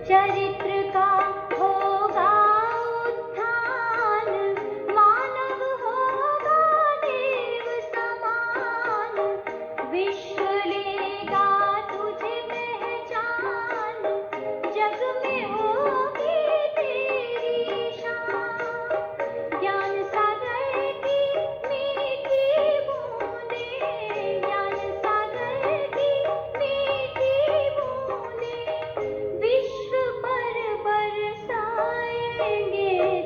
चरित्र का होगा उत्थान, मानव होगा देव समान, विश्व लेगा तुझे पहचान, जग में होगी तेरी शान। ज्ञान सागर की मीठी बूंदें, ज्ञान सागर की मीठी बूंदें, विश्व पर बरसाएंगे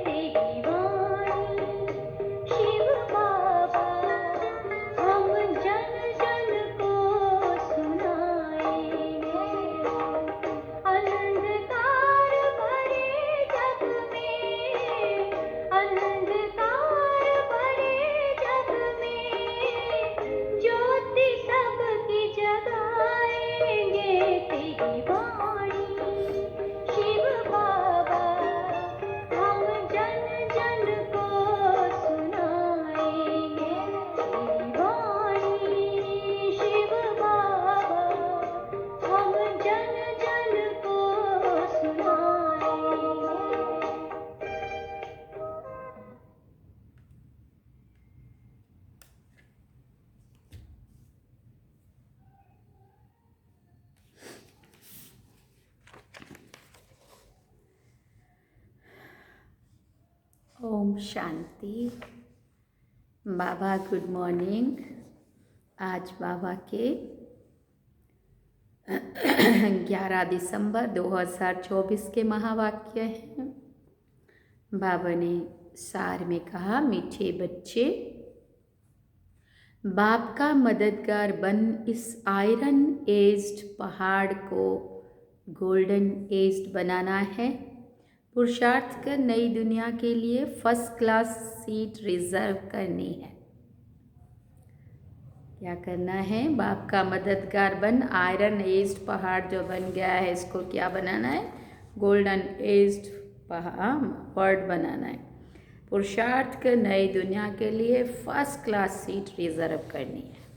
तेरी वाणी। शिव बाबा हम जन जन को सुनाएंगे, अंधकार भरे जग में, अंधकार भरे जग में, ज्योति सबकी जगाएंगे तेरी वाणी। शिव बाबा हम जन जन को सुनाएंगे तेरी वाणी। शिव बाबा हम जन जन को सुनाएंगे। ओम शांति। बाबा गुड मॉर्निंग। आज बाबा के 11 दिसंबर 2024 के महावाक्य हैं। बाबा ने सार में कहा, मीठे बच्चे, बाप का मददगार बन इस आयरन एज्ड पहाड़ को गोल्डन एज्ड बनाना है। पुरुषार्थ कर नई दुनिया के लिए फर्स्ट क्लास सीट रिजर्व करनी है। क्या करना है? बाप का मददगार बन आयरन एज्ड पहाड़ जो बन गया है, इसको क्या बनाना है? गोल्डन एज्ड पहाड़ वर्ड बनाना है। पुरुषार्थ कर नई दुनिया के लिए फर्स्ट क्लास सीट रिजर्व करनी है।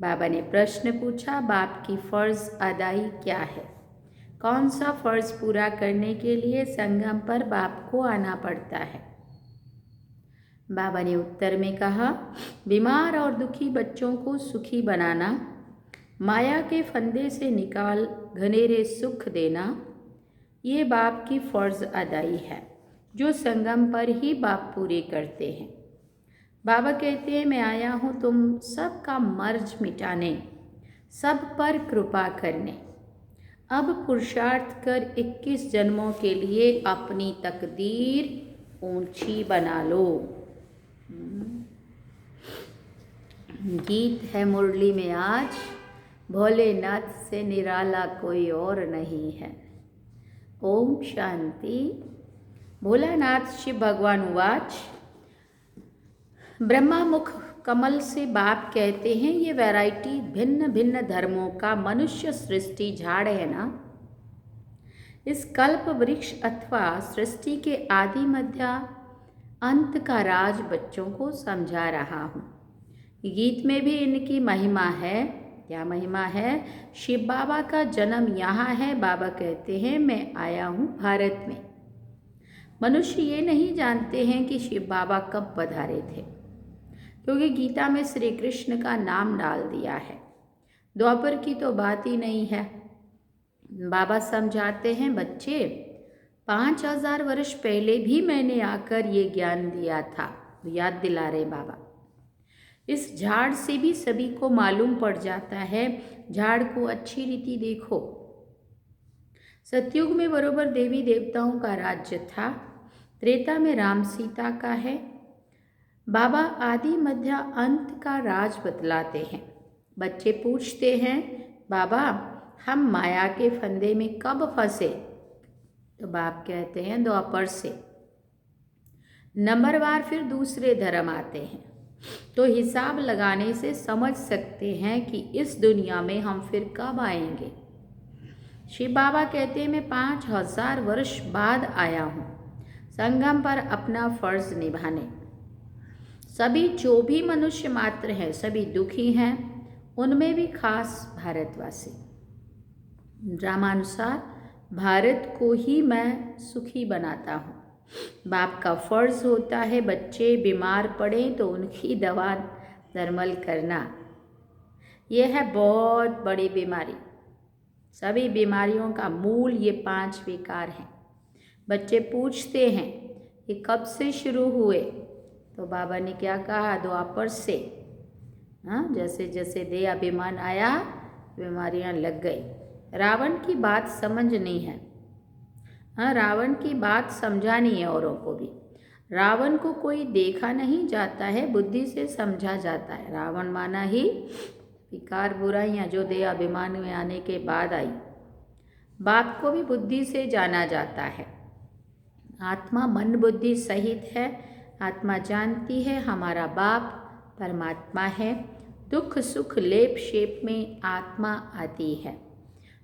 बाबा ने प्रश्न पूछा, बाप की फर्ज अदाई क्या है? कौन सा फर्ज पूरा करने के लिए संगम पर बाप को आना पड़ता है? बाबा ने उत्तर में कहा, बीमार और दुखी बच्चों को सुखी बनाना, माया के फंदे से निकाल घनेरे सुख देना, ये बाप की फर्ज अदाई है जो संगम पर ही बाप पूरे करते हैं। बाबा कहते हैं, मैं आया हूँ तुम सबका मर्ज मिटाने, सब पर कृपा करने। अब पुरुषार्थ कर 21 जन्मों के लिए अपनी तकदीर ऊंची बना लो। गीत है मुरली में आज, भोलेनाथ से निराला कोई और नहीं है। ओम शांति। भोलानाथ शिव भगवान उवाच, ब्रह्मा मुख कमल से बाप कहते हैं, ये वैरायटी भिन्न भिन्न धर्मों का मनुष्य सृष्टि झाड़ है ना, इस कल्प वृक्ष अथवा सृष्टि के आदि मध्य अंत का राज बच्चों को समझा रहा हूँ। गीत में भी इनकी महिमा है। क्या महिमा है? शिव बाबा का जन्म यहाँ है। बाबा कहते हैं, मैं आया हूँ भारत में। मनुष्य ये नहीं जानते हैं कि शिव बाबा कब पधारे थे, क्योंकि गीता में श्री कृष्ण का नाम डाल दिया है। द्वापर की तो बात ही नहीं है। बाबा समझाते हैं, बच्चे 5000 वर्ष पहले भी मैंने आकर ये ज्ञान दिया था। याद दिला रहे बाबा। इस झाड़ से भी सभी को मालूम पड़ जाता है। झाड़ को अच्छी रीति देखो। सतयुग में बरोबर देवी देवताओं का राज्य था। त्रेता में राम सीता का है। बाबा आदि मध्य अंत का राज बतलाते हैं। बच्चे पूछते हैं, बाबा हम माया के फंदे में कब फंसे? तो बाप कहते हैं, द्वापर से। नंबरवार फिर दूसरे धर्म आते हैं, तो हिसाब लगाने से समझ सकते हैं कि इस दुनिया में हम फिर कब आएंगे। शिव बाबा कहते हैं, मैं 5000 वर्ष बाद आया हूँ संगम पर अपना फर्ज निभाने। सभी जो भी मनुष्य मात्र हैं सभी दुखी हैं, उनमें भी खास भारतवासी। ड्रामानुसार भारत को ही मैं सुखी बनाता हूँ। बाप का फर्ज होता है बच्चे बीमार पड़े तो उनकी दवा नॉर्मल करना। यह है बहुत बड़ी बीमारी। सभी बीमारियों का मूल ये 5 विकार हैं। बच्चे पूछते हैं ये कब से शुरू हुए, तो बाबा ने क्या कहा, द्वापर से। हाँ, जैसे जैसे देह अभिमान आया बीमारियां लग गई। रावण की बात समझ नहीं है। हाँ, रावण की बात समझानी है औरों को भी। रावण को कोई देखा नहीं जाता है, बुद्धि से समझा जाता है। रावण माना ही विकार बुराइयाँ जो देह अभिमान में आने के बाद आई। बाप को भी बुद्धि से जाना जाता है। आत्मा मन बुद्धि सहित है। आत्मा जानती है हमारा बाप परमात्मा है। दुख सुख लेप शेप में आत्मा आती है।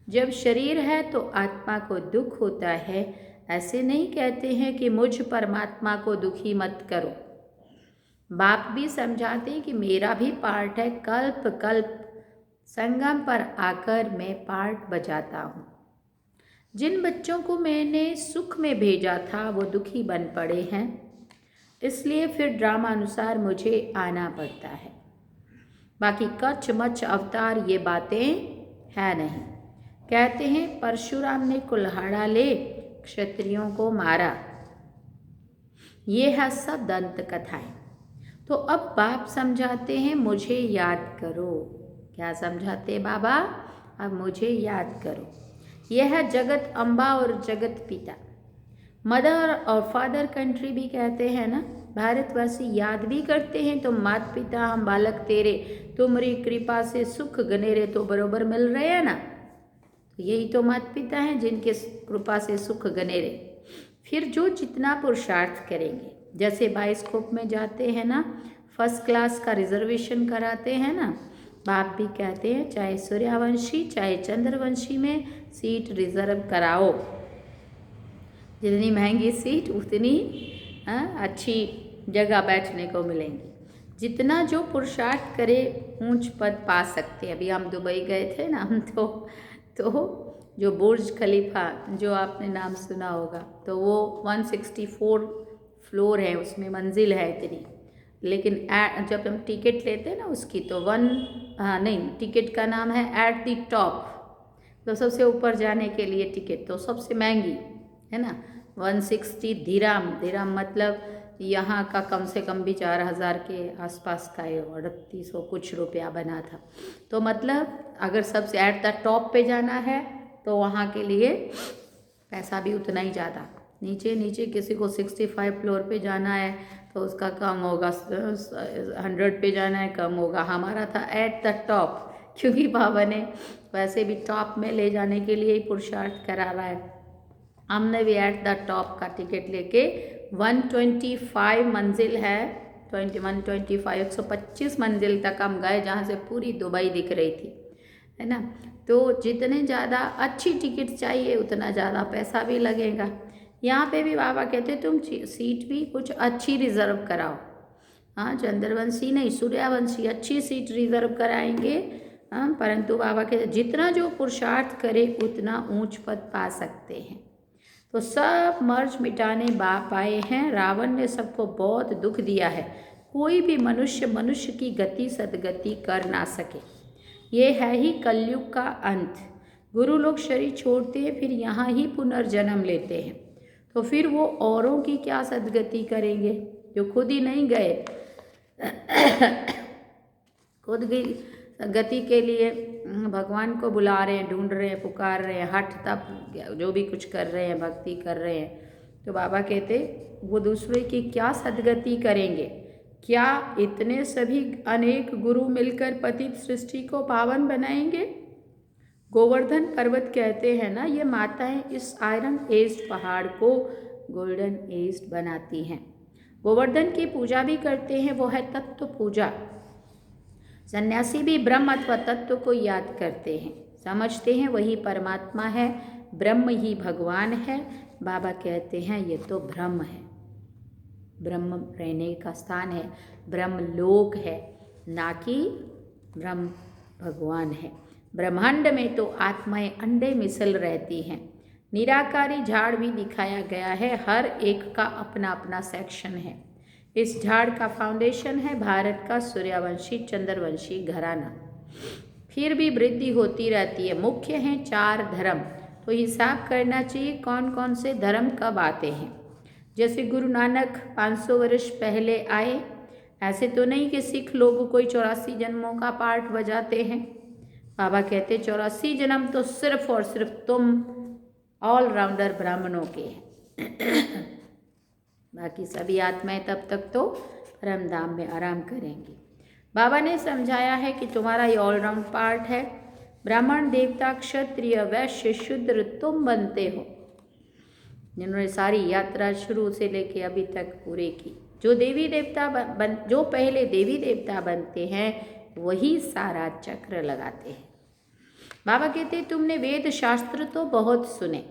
जब शरीर है तो आत्मा को दुख होता है। ऐसे नहीं कहते हैं कि मुझ परमात्मा को दुखी मत करो। बाप भी समझाते हैं कि मेरा भी पार्ट है। कल्प कल्प संगम पर आकर मैं पार्ट बजाता हूँ। जिन बच्चों को मैंने सुख में भेजा था वो दुखी बन पड़े हैं, इसलिए फिर ड्रामा अनुसार मुझे आना पड़ता है। बाकी कच्छ मच्छ अवतार ये बातें है नहीं। कहते हैं परशुराम ने कुल्हाड़ा ले क्षत्रियों को मारा। ये है सब दंत कथाएं। तो अब बाप समझाते हैं मुझे याद करो। क्या समझाते बाबा? अब मुझे याद करो। यह है जगत अम्बा और जगत पिता। मदर और फादर कंट्री भी कहते हैं ना। भारतवासी याद भी करते हैं तो माता पिता हम बालक तेरे, तुम्हारी कृपा से सुख गनेरे तो बरोबर मिल रहे हैं ना। तो यही तो माता पिता हैं जिनके कृपा से सुख गनेरे। फिर जो जितना पुरुषार्थ करेंगे, जैसे बायोस्कोप में जाते हैं ना, फर्स्ट क्लास का रिजर्वेशन कराते हैं ना, बाप भी कहते हैं चाहे सूर्यवंशी चाहे चंद्रवंशी में सीट रिजर्व कराओ। जितनी महंगी सीट उतनी अच्छी जगह बैठने को मिलेंगी। जितना जो पुरुषार्थ करे ऊंच पद पा सकते हैं। अभी हम दुबई गए थे ना, हम तो जो बुर्ज खलीफा जो आपने नाम सुना होगा, तो वो 164 फ्लोर है, उसमें मंजिल है इतनी। लेकिन जब हम टिकट लेते हैं ना उसकी, तो टिकट का नाम है एट द टॉप। तो सबसे ऊपर जाने के लिए टिकट तो सबसे महंगी है ना, 160 धीराम मतलब यहाँ का कम से कम भी 4000 के आसपास का है, 3800 कुछ रुपया बना था। तो मतलब अगर सबसे एट द टॉप पे जाना है तो वहाँ के लिए पैसा भी उतना ही ज़्यादा। नीचे किसी को 65 फ्लोर पे जाना है तो उसका कम होगा, 100 पे जाना है कम होगा। हमारा था एट द टॉप, क्योंकि बाबा ने वैसे भी टॉप में ले जाने के लिए ही पुरुषार्थ करा रहा है। हमने भी एट द टॉप का टिकट लेके 125 मंजिल है, 125 मंजिल तक हम गए, जहाँ से पूरी दुबई दिख रही थी, है ना। तो जितने ज़्यादा अच्छी टिकट चाहिए उतना ज़्यादा पैसा भी लगेगा। यहाँ पे भी बाबा कहते तुम सीट भी कुछ अच्छी रिजर्व कराओ। हाँ, चंद्रवंशी नहीं, सूर्यवंशी अच्छी सीट रिजर्व कराएंगे। हाँ, परंतु बाबा कहते जितना जो पुरुषार्थ करे उतना ऊंच पद पा सकते हैं। तो सब मर्ज मिटाने बाप आए हैं। रावण ने सबको बहुत दुख दिया है। कोई भी मनुष्य की गति सदगति कर ना सके। ये है ही कलयुग का अंत। गुरु लोग शरीर छोड़ते हैं, फिर यहाँ ही पुनर्जन्म लेते हैं। तो फिर वो औरों की क्या सदगति करेंगे जो खुद ही नहीं गए। खुद की गति के लिए भगवान को बुला रहे हैं, ढूंढ रहे हैं, पुकार रहे हैं, हठ तप जो भी कुछ कर रहे हैं, भक्ति कर रहे हैं। तो बाबा कहते वो दूसरे की क्या सदगति करेंगे। क्या इतने सभी अनेक गुरु मिलकर पतित सृष्टि को पावन बनाएंगे। गोवर्धन पर्वत कहते हैं ना, ये माताएं इस आयरन एज्ड पहाड़ को गोल्डन एज्ड बनाती हैं। गोवर्धन की पूजा भी करते हैं, वो है तत्व पूजा। सन्यासी भी ब्रह्म अथवा तत्व को याद करते हैं, समझते हैं वही परमात्मा है, ब्रह्म ही भगवान है। बाबा कहते हैं ये तो ब्रह्म है, ब्रह्म रहने का स्थान है, ब्रह्म लोक है, ना कि ब्रह्म भगवान है। ब्रह्मांड में तो आत्माएं अंडे मिसल रहती हैं, निराकारी झाड़ भी दिखाया गया है, हर एक का अपना अपना सेक्शन है। इस झाड़ का फाउंडेशन है भारत का सूर्यवंशी चंद्रवंशी घराना। फिर भी वृद्धि होती रहती है। मुख्य हैं 4 धर्म, तो हिसाब करना चाहिए कौन कौन से धर्म कब आते हैं। जैसे गुरु नानक 500 वर्ष पहले आए, ऐसे तो नहीं कि सिख लोग कोई 84 जन्मों का पाठ बजाते हैं। बाबा कहते 84 जन्म तो सिर्फ और सिर्फ तुम ऑलराउंडर ब्राह्मणों के हैं। बाकी सभी आत्माएं तब तक तो परमधाम में आराम करेंगी। बाबा ने समझाया है कि तुम्हारा ये ऑलराउंड पार्ट है। ब्राह्मण, देवता, क्षत्रिय, वैश्य, शूद्र तुम बनते हो, जिन्होंने सारी यात्रा शुरू से लेके अभी तक पूरे की। जो देवी देवता जो पहले देवी देवता बनते हैं वही सारा चक्र लगाते हैं। बाबा कहते तुमने वेद शास्त्र तो बहुत सुने,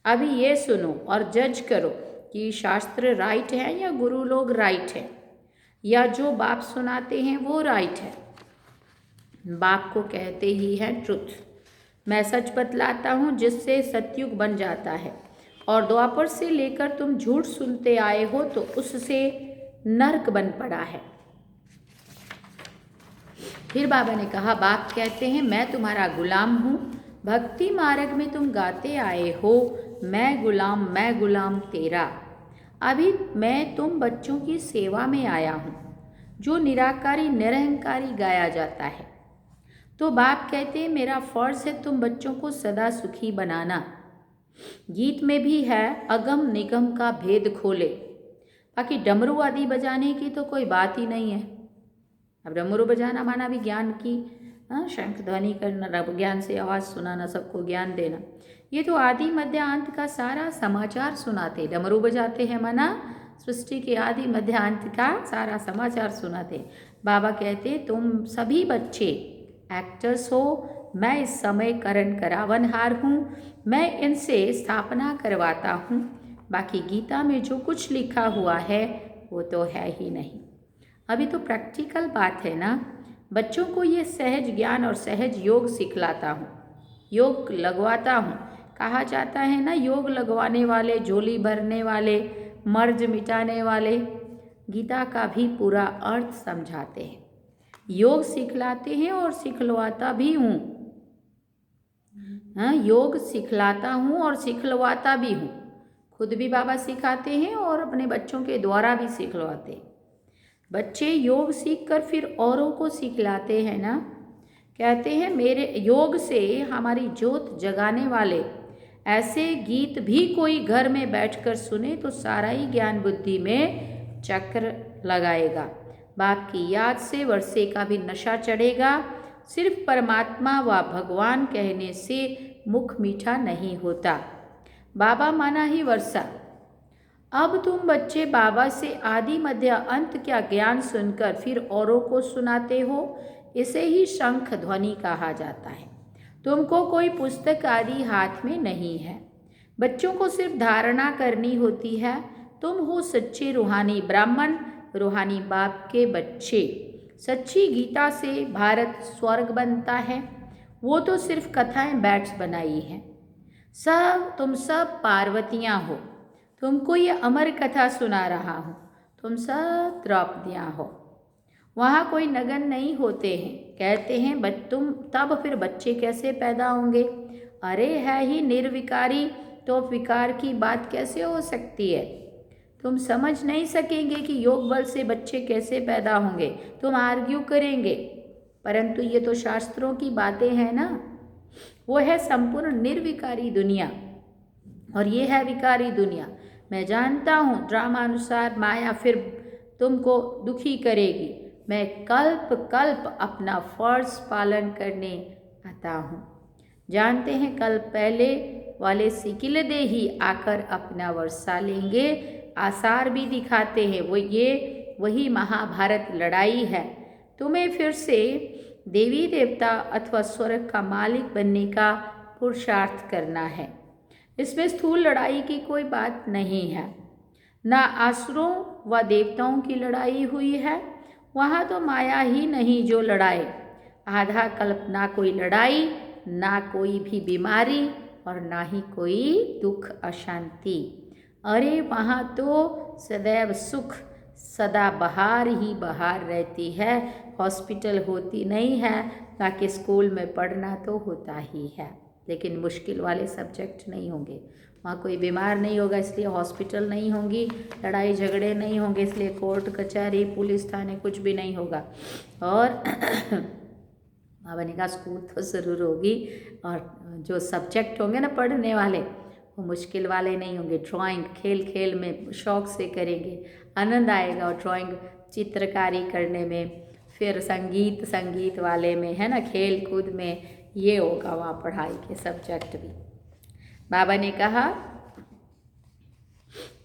अभी ये सुनो और जज करो कि शास्त्र राइट है या गुरु लोग राइट है, या जो बाप सुनाते हैं वो राइट है। बाप को कहते ही है ट्रुथ। मैं सच बतलाता हूँ जिससे सतयुग बन जाता है, और द्वापर से लेकर तुम झूठ सुनते आए हो तो उससे नरक बन पड़ा है। फिर बाबा ने कहा, बाप कहते हैं मैं तुम्हारा गुलाम हूँ। भक्ति मार्ग में तुम गाते आए हो, मैं गुलाम तेरा। अभी मैं तुम बच्चों की सेवा में आया हूँ, जो निराकारी निरहंकारी गाया जाता है। तो बाप कहते हैं मेरा फर्ज है तुम बच्चों को सदा सुखी बनाना। गीत में भी है अगम निगम का भेद खोले। बाकी डमरू आदि बजाने की तो कोई बात ही नहीं है। अब डमरू बजाना माना भी ज्ञान की, शंख ध्वनि करना, ज्ञान से आवाज़ सुनाना, सबको ज्ञान देना। ये तो आदि मध्य अंत का सारा समाचार सुनाते। डमरू बजाते हैं माना सृष्टि के आदि मध्य अंत का सारा समाचार सुनाते। बाबा कहते तुम सभी बच्चे एक्टर्स हो, मैं इस समय करण करावनहार हूँ, मैं इनसे स्थापना करवाता हूँ। बाकी गीता में जो कुछ लिखा हुआ है वो तो है ही नहीं। अभी तो प्रैक्टिकल बात है ना। बच्चों को ये सहज ज्ञान और सहज योग सिखलाता हूँ, योग लगवाता हूँ। कहा जाता है ना, योग लगवाने वाले, झोली भरने वाले, मर्ज मिटाने वाले। गीता का भी पूरा अर्थ समझाते हैं, योग सिखलाते हैं और सिखलवाता भी हूँ। योग सिखलाता हूँ और सिखलवाता भी हूँ। खुद भी बाबा सिखाते हैं और अपने बच्चों के द्वारा भी सिखलवाते हैं। बच्चे योग सीखकर फिर औरों को सिखलाते हैं ना। कहते हैं मेरे योग से हमारी ज्योत जगाने वाले ऐसे गीत भी कोई घर में बैठकर सुने तो सारा ही ज्ञान बुद्धि में चक्र लगाएगा। बाप की याद से वर्षे का भी नशा चढ़ेगा। सिर्फ परमात्मा व भगवान कहने से मुख मीठा नहीं होता। बाबा माना ही वर्षा। अब तुम बच्चे बाबा से आदि मध्य अंत क्या ज्ञान सुनकर फिर औरों को सुनाते हो, इसे ही शंख ध्वनि कहा जाता है। तुमको कोई पुस्तक आदि हाथ में नहीं है, बच्चों को सिर्फ धारणा करनी होती है। तुम हो सच्चे रूहानी ब्राह्मण, रूहानी बाप के बच्चे। सच्ची गीता से भारत स्वर्ग बनता है, वो तो सिर्फ कथाएं बैट्स बनाई हैं। तुम सब पार्वतियाँ हो, तुमको ये अमर कथा सुना रहा हूँ। तुम सब द्रौपदियाँ हो। वहाँ कोई नगन नहीं होते हैं। कहते हैं तुम तब फिर बच्चे कैसे पैदा होंगे? अरे है ही निर्विकारी, तो विकार की बात कैसे हो सकती है? तुम समझ नहीं सकेंगे कि योग बल से बच्चे कैसे पैदा होंगे। तुम आर्ग्यू करेंगे, परंतु ये तो शास्त्रों की बातें हैं ना। वो है संपूर्ण निर्विकारी दुनिया और ये है विकारी दुनिया। मैं जानता हूँ ड्रामा अनुसार माया फिर तुमको दुखी करेगी। मैं कल्प कल्प अपना फर्ज पालन करने आता हूँ। जानते हैं कल पहले वाले सिकिलदे ही आकर अपना वर्षा लेंगे। आसार भी दिखाते हैं वही महाभारत लड़ाई है। तुम्हें फिर से देवी देवता अथवा स्वर्ग का मालिक बनने का पुरुषार्थ करना है। इसमें स्थूल लड़ाई की कोई बात नहीं है। ना असुरों व देवताओं की लड़ाई हुई है, वहाँ तो माया ही नहीं जो लड़ाए। आधा कल्प ना कोई लड़ाई, ना कोई भी बीमारी और ना ही कोई दुख अशांति। अरे वहाँ तो सदैव सुख, सदा बहार ही बहार रहती है। हॉस्पिटल होती नहीं है, बाकी स्कूल में पढ़ना तो होता ही है, लेकिन मुश्किल वाले सब्जेक्ट नहीं होंगे। वहाँ कोई बीमार नहीं होगा इसलिए हॉस्पिटल नहीं होंगी, लड़ाई झगड़े नहीं होंगे इसलिए कोर्ट कचहरी पुलिस थाने कुछ भी नहीं होगा। और बाबा ने कहा स्कूल तो ज़रूर होगी, और जो सब्जेक्ट होंगे ना पढ़ने वाले वो मुश्किल वाले नहीं होंगे। ड्राइंग खेल खेल में शौक़ से करेंगे, आनंद आएगा। और ड्राइंग चित्रकारी करने में, फिर संगीत वाले में, है ना, खेल कूद में, ये होगा वहाँ पढ़ाई के सब्जेक्ट भी। बाबा ने कहा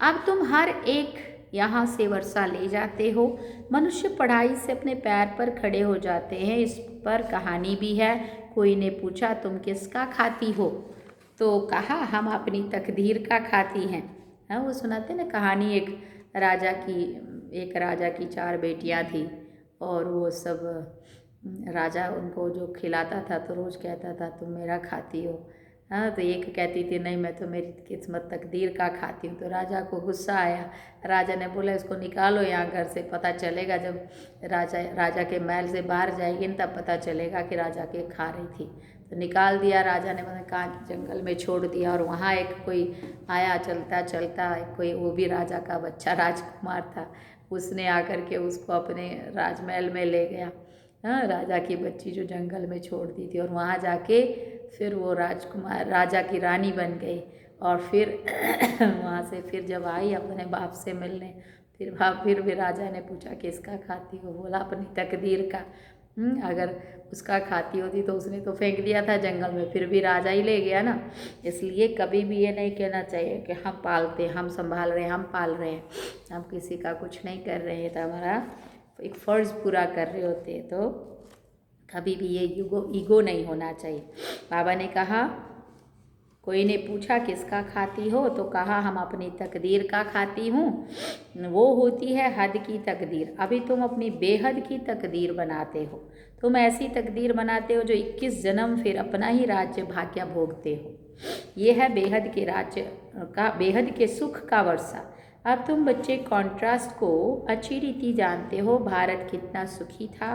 अब तुम हर एक यहाँ से वर्षा ले जाते हो। मनुष्य पढ़ाई से अपने पैर पर खड़े हो जाते हैं। इस पर कहानी भी है। कोई ने पूछा तुम किसका खाती हो, तो कहा हम अपनी तकदीर का खाती हैं। हाँ, वो सुनाते ना कहानी, एक राजा की 4 बेटियां थी, और वो सब राजा उनको जो खिलाता था तो रोज़ कहता था तुम मेरा खाती हो। हाँ, तो एक कहती थी नहीं मैं तो मेरी किस्मत तकदीर का खाती हूँ। तो राजा को गुस्सा आया। राजा ने बोला इसको निकालो यहाँ घर से, पता चलेगा जब राजा के महल से बाहर जाएगी न तब पता चलेगा कि राजा के खा रही थी। तो निकाल दिया राजा ने, मतलब कहाँ जंगल में छोड़ दिया। और वहाँ एक कोई आया चलता चलता, कोई वो भी राजा का बच्चा राजकुमार था, उसने आकर के उसको अपने राजमहल में ले गया। हाँ, राजा की बच्ची जो जंगल में छोड़ दी थी, और वहाँ जाके फिर वो राजा की रानी बन गई। और फिर वहाँ से फिर जब आई अपने बाप से मिलने, फिर भी राजा ने पूछा किसका खाती हो, बोला अपनी तकदीर का। अगर उसका खाती होती तो उसने तो फेंक दिया था जंगल में, फिर भी राजा ही ले गया ना। इसलिए कभी भी ये नहीं कहना चाहिए कि हम पालते, हम संभाल रहे हैं, हम पाल रहे हैं, हम किसी का कुछ नहीं कर रहे हैं, तो हमारा एक फ़र्ज़ पूरा कर रहे होते हैं। तो कभी भी ये ईगो नहीं होना चाहिए। बाबा ने कहा कोई ने पूछा किसका खाती हो, तो कहा हम अपनी तकदीर का खाती हूँ। वो होती है हद की तकदीर, अभी तुम अपनी बेहद की तकदीर बनाते हो। तुम ऐसी तकदीर बनाते हो जो 21 जन्म फिर अपना ही राज्य भाग्य भोगते हो। ये है बेहद के राज्य का, बेहद के सुख का वर्षा। अब तुम बच्चे कॉन्ट्रास्ट को अच्छी रीति जानते हो। भारत कितना सुखी था,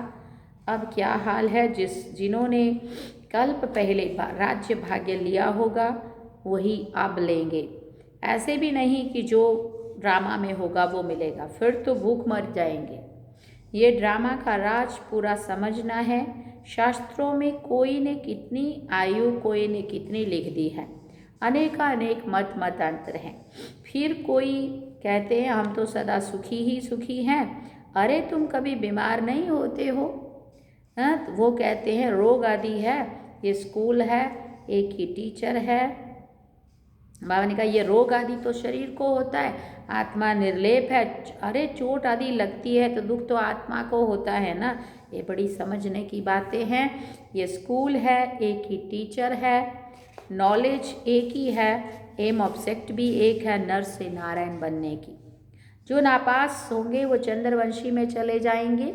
अब क्या हाल है। जिन्होंने कल्प पहले राज्य भाग्य लिया होगा वही अब लेंगे। ऐसे भी नहीं कि जो ड्रामा में होगा वो मिलेगा, फिर तो भूख मर जाएंगे। ये ड्रामा का राज पूरा समझना है। शास्त्रों में कोई ने कितनी आयु, कोई ने कितनी लिख दी है। अनेक मतांतर हैं। फिर कोई कहते हैं हम तो सदा सुखी ही सुखी हैं। अरे तुम कभी बीमार नहीं होते हो? हाँ, तो वो कहते हैं रोग आदि है, ये स्कूल है, एक ही टीचर है। बाबा ने कहा ये रोग आदि तो शरीर को होता है, आत्मा निर्लेप है। अरे चोट आदि लगती है तो दुख तो आत्मा को होता है ना। ये बड़ी समझने की बातें हैं। ये स्कूल है, एक ही टीचर है, नॉलेज एक ही है, एम ऑब्जेक्ट भी एक है, नर से नारायण बनने की। जो नापास होंगे वो चंद्रवंशी में चले जाएंगे।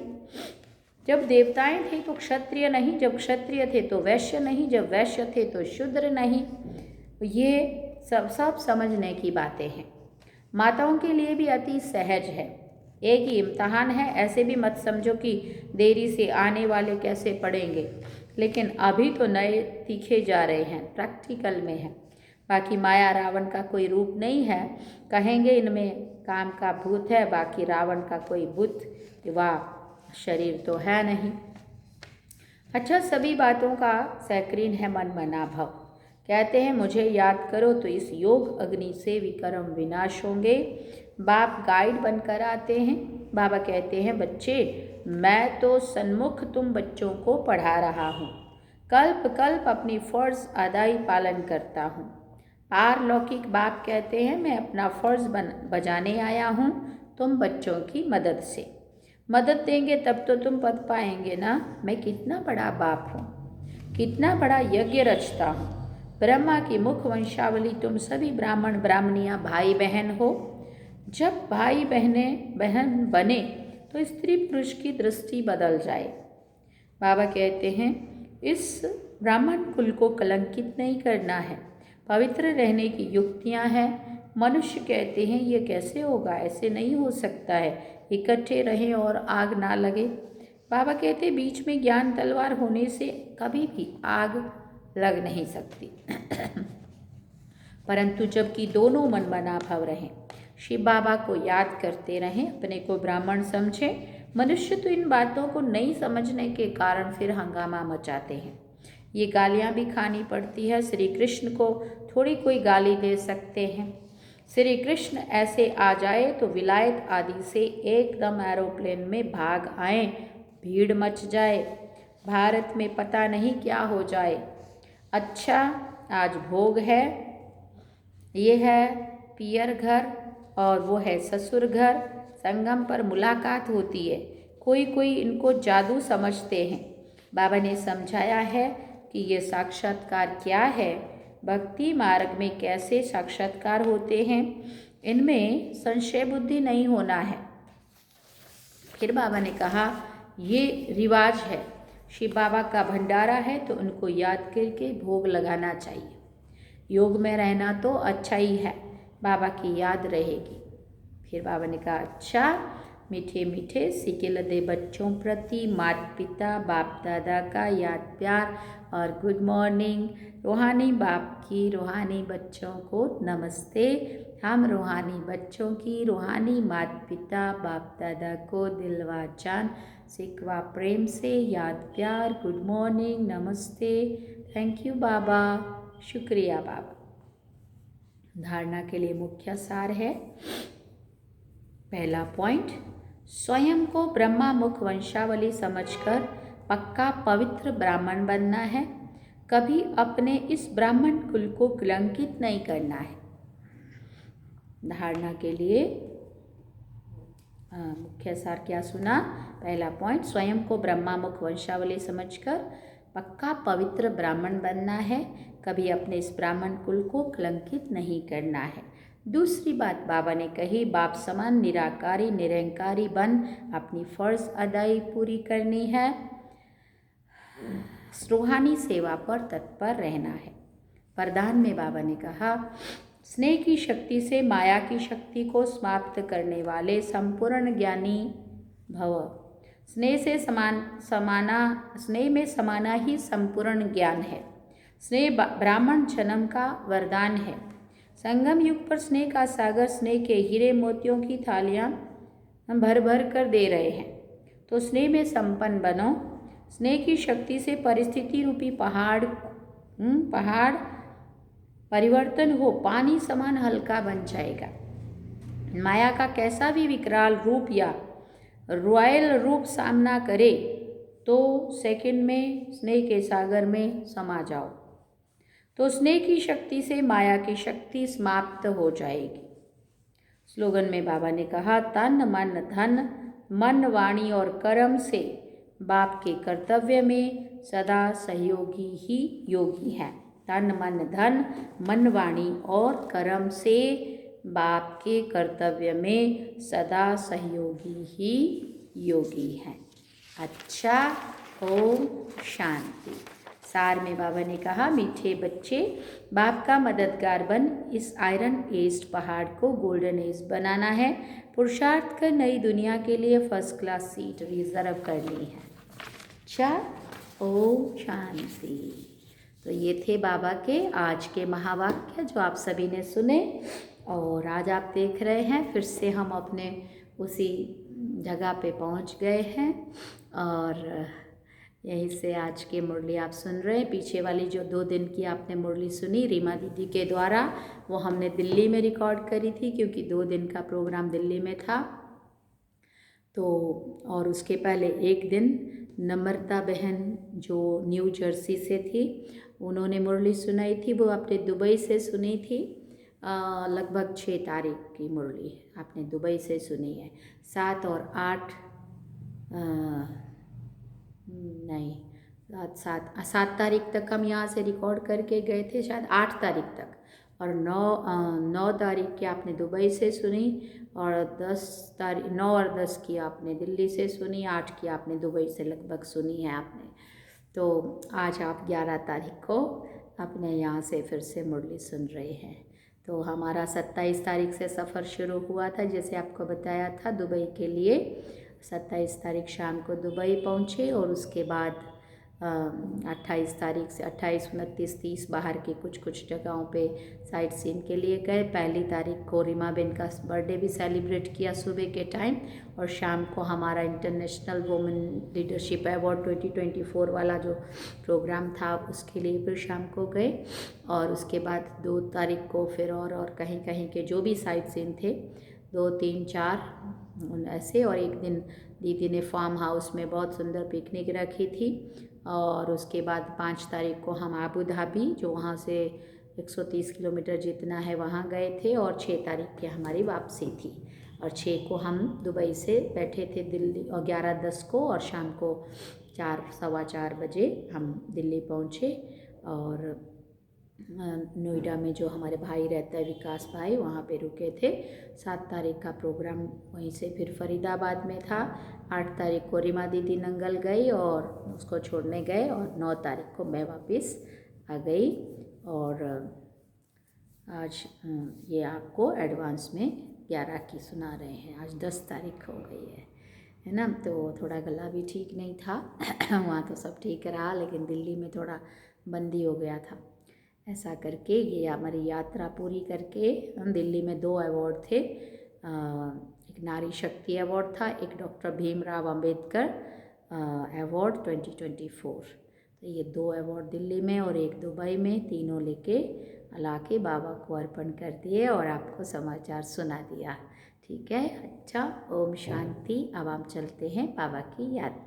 जब देवताएं थे तो क्षत्रिय नहीं, जब क्षत्रिय थे तो वैश्य नहीं, जब वैश्य थे तो शूद्र नहीं। ये सब समझने की बातें हैं। माताओं के लिए भी अति सहज है, एक ही इम्तहान है। ऐसे भी मत समझो कि देरी से आने वाले कैसे पढ़ेंगे, लेकिन अभी तो नए तीखे जा रहे हैं, प्रैक्टिकल में है। बाकी माया रावण का कोई रूप नहीं है, कहेंगे इनमें काम का भूत है, बाकी रावण का कोई भूत व शरीर तो है नहीं। अच्छा, सभी बातों का सैक्रीन है मन मना भव। कहते हैं मुझे याद करो तो इस योग अग्नि से विक्रम विनाश होंगे। बाप गाइड बनकर आते हैं। बाबा कहते हैं बच्चे मैं तो सन्मुख तुम बच्चों को पढ़ा रहा हूँ, कल्प कल्प अपनी फर्ज अदाई पालन करता हूँ। पारलौकिक बाप कहते हैं मैं अपना फर्ज बजाने आया हूँ तुम बच्चों की मदद से। मदद देंगे तब तो तुम पद पाएंगे ना। मैं कितना बड़ा बाप हूँ, कितना बड़ा यज्ञ रचता हूँ। ब्रह्मा की मुख वंशावली तुम सभी ब्राह्मण ब्राह्मणियाँ भाई बहन हो। जब भाई बहन बने तो स्त्री पुरुष की दृष्टि बदल जाए। बाबा कहते हैं इस ब्राह्मण कुल को कलंकित नहीं करना है। पवित्र रहने की युक्तियाँ हैं। मनुष्य कहते हैं ये कैसे होगा, ऐसे नहीं हो सकता है, इकट्ठे रहें और आग ना लगे। बाबा कहते बीच में ज्ञान तलवार होने से कभी भी आग लग नहीं सकती। परंतु जबकि दोनों मनमना भाव रहें, शिव बाबा को याद करते रहें, अपने को ब्राह्मण समझें। मनुष्य तो इन बातों को नहीं समझने के कारण फिर हंगामा मचाते हैं। ये गालियाँ भी खानी पड़ती है। श्री कृष्ण को थोड़ी कोई गाली दे सकते हैं। श्री कृष्ण ऐसे आ जाए तो विलायत आदि से एकदम एरोप्लेन में भाग आए, भीड़ मच जाए, भारत में पता नहीं क्या हो जाए। अच्छा, आज भोग है, ये है पियर घर और वो है ससुर घर, संगम पर मुलाकात होती है। कोई कोई इनको जादू समझते हैं। बाबा ने समझाया है कि ये साक्षात्कार क्या है, भक्ति मार्ग में कैसे साक्षात्कार होते हैं, इनमें संशय बुद्धि नहीं होना है। फिर बाबा ने कहा ये रिवाज है, शिव बाबा का भंडारा है तो उनको याद करके भोग लगाना चाहिए। योग में रहना तो अच्छा ही है, बाबा की याद रहेगी। फिर बाबा ने कहा अच्छा, मीठे मीठे सिके लदे बच्चों प्रति माता पिता बाप दादा का याद प्यार और गुड मॉर्निंग। रूहानी बाप की रूहानी बच्चों को नमस्ते। हम रूहानी बच्चों की रूहानी माता पिता बाप दादा को दिलवा जान सिकवा प्रेम से याद प्यार, गुड मॉर्निंग, नमस्ते, थैंक यू बाबा, शुक्रिया बाबा। धारणा के लिए मुख्य सार है। पहला पॉइंट, स्वयं को ब्रह्मा मुख वंशावली समझकर पक्का पवित्र ब्राह्मण बनना है। कभी अपने इस ब्राह्मण कुल को कलंकित नहीं करना है। धारणा के लिए मुख्य सार क्या सुना? पहला पॉइंट, स्वयं को ब्रह्मा मुख वंशावली समझकर पक्का पवित्र ब्राह्मण बनना है। कभी अपने इस ब्राह्मण कुल को कलंकित नहीं करना है। दूसरी बात बाबा ने कही, बाप समान निराकारी निरंकारी बन अपनी फर्ज अदाई पूरी करनी है। रूहानी सेवा पर तत्पर रहना है। वरदान में बाबा ने कहा, स्नेह की शक्ति से माया की शक्ति को समाप्त करने वाले संपूर्ण ज्ञानी भव। स्नेह में समाना ही संपूर्ण ज्ञान है। स्नेह ब्राह्मण जन्म का वरदान है। संगम युग पर स्नेह का सागर, स्नेह के हीरे मोतियों की थालियां हम भर भर कर दे रहे हैं। तो स्नेह में संपन्न बनो। स्नेह की शक्ति से परिस्थिति रूपी पहाड़ परिवर्तन हो, पानी समान हल्का बन जाएगा। माया का कैसा भी विकराल रूप या रॉयल रूप सामना करे तो सेकंड में स्नेह के सागर में समा जाओ, तो स्नेह की शक्ति से माया की शक्ति समाप्त हो जाएगी। स्लोगन में बाबा ने कहा, तन मन धन मन वाणी और कर्म से बाप के कर्तव्य में सदा सहयोगी ही योगी है। तन मन धन मन वाणी और कर्म से बाप के कर्तव्य में सदा सहयोगी ही योगी है। अच्छा, ओम शांति। सार में बाबा ने कहा, मीठे बच्चे, बाप का मददगार बन इस आयरन एज्ड पहाड़ को गोल्डन एज बनाना है। पुरुषार्थ कर नई दुनिया के लिए फर्स्ट क्लास सीट रिजर्व करनी है। अच्छा, ओम शांति। तो ये थे बाबा के आज के महावाक्य जो आप सभी ने सुने, और आज आप देख रहे हैं फिर से हम अपने उसी जगह पे पहुंच गए हैं, और यहीं से आज की मुरली आप सुन रहे हैं। पीछे वाली जो 2 दिन की आपने मुरली सुनी रीमा दीदी के द्वारा, वो हमने दिल्ली में रिकॉर्ड करी थी, क्योंकि 2 दिन का प्रोग्राम दिल्ली में था। तो और उसके पहले एक दिन नम्रता बहन जो न्यू जर्सी से थी, उन्होंने मुरली सुनाई थी। वो आपने दुबई से सुनी थी, लगभग 6 तारीख की मुरली आपने दुबई से सुनी है। 7 और 8 नहीं 7 तारीख तक हम यहाँ से रिकॉर्ड करके गए थे, शायद 8 तारीख तक, और 9 तारीख की आपने दुबई से सुनी, और 9 और 10 की आपने दिल्ली से सुनी, 8 की आपने दुबई से लगभग सुनी है आपने। तो आज आप 11 तारीख को अपने यहाँ से फिर से मुरली सुन रहे हैं। तो हमारा 27 तारीख से सफ़र शुरू हुआ था, जैसे आपको बताया था, दुबई के लिए। 27 तारीख शाम को दुबई पहुँचे और उसके बाद 28 तारीख से 28, 29, 30 बाहर की कुछ जगहों पे साइट सीन के लिए गए। पहली तारीख को रीमा बेन का बर्थडे भी सेलिब्रेट किया सुबह के टाइम, और शाम को हमारा इंटरनेशनल वुमेन लीडरशिप अवार्ड 2024 वाला जो प्रोग्राम था उसके लिए फिर शाम को गए। और उसके बाद 2 तारीख को फिर और कहीं कहीं के जो भी साइट सीन थे, 2, 3, 4 ऐसे। और एक दिन दीदी ने फार्म हाउस में बहुत सुंदर पिकनिक रखी थी। और उसके बाद 5 तारीख को हम आबू धाबी, जो वहाँ से 130 किलोमीटर जितना है, वहाँ गए थे। और 6 तारीख की हमारी वापसी थी। और 6 को हम दुबई से बैठे थे दिल्ली, और 11:10 को, और शाम को 4, सवा 4 बजे हम दिल्ली पहुँचे। और नोएडा में जो हमारे भाई रहता है, विकास भाई, वहाँ पे रुके थे। 7 तारीख का प्रोग्राम वहीं से फिर फरीदाबाद में था। 8 तारीख को रीमा दीदी नंगल गई और उसको छोड़ने गए, और 9 तारीख को मैं वापस आ गई। और आज ये आपको एडवांस में 11 की सुना रहे हैं। आज 10 तारीख हो गई है ना। तो थोड़ा गला भी ठीक नहीं था वहाँ तो सब ठीक रहा, लेकिन दिल्ली में थोड़ा बंदी हो गया था। ऐसा करके ये हमारी यात्रा पूरी करके हम दिल्ली में 2 अवार्ड थे। एक नारी शक्ति अवार्ड था, एक डॉक्टर भीमराव अंबेडकर अवार्ड 2024। तो ये 2 अवार्ड दिल्ली में और एक दुबई में, तीनों लेके लाके बाबा को अर्पण कर दिए और आपको समाचार सुना दिया। ठीक है, अच्छा, ओम शांति। अब हम चलते हैं बाबा की याद।